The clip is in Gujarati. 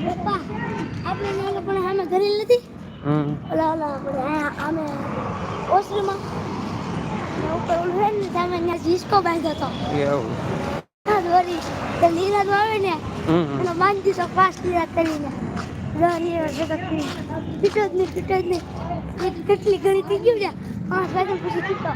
પપ્પા આપણે નાના પણ સામે ઘરે નથી ઓલા આપણે આમે ઓસરીમાં ઉપર ઓલું છે ને સામે ત્યાં ડિસ્કો બાંધ્યો હતો એવું દોરી તો લીલા આવે ને એનો બાંધી દીધો પાસ લીલા કરીને દોરી પીટો જ નહીં કેટલી ઘણી થઈ ગયું ને 5 વાગ્યા પછી પીટો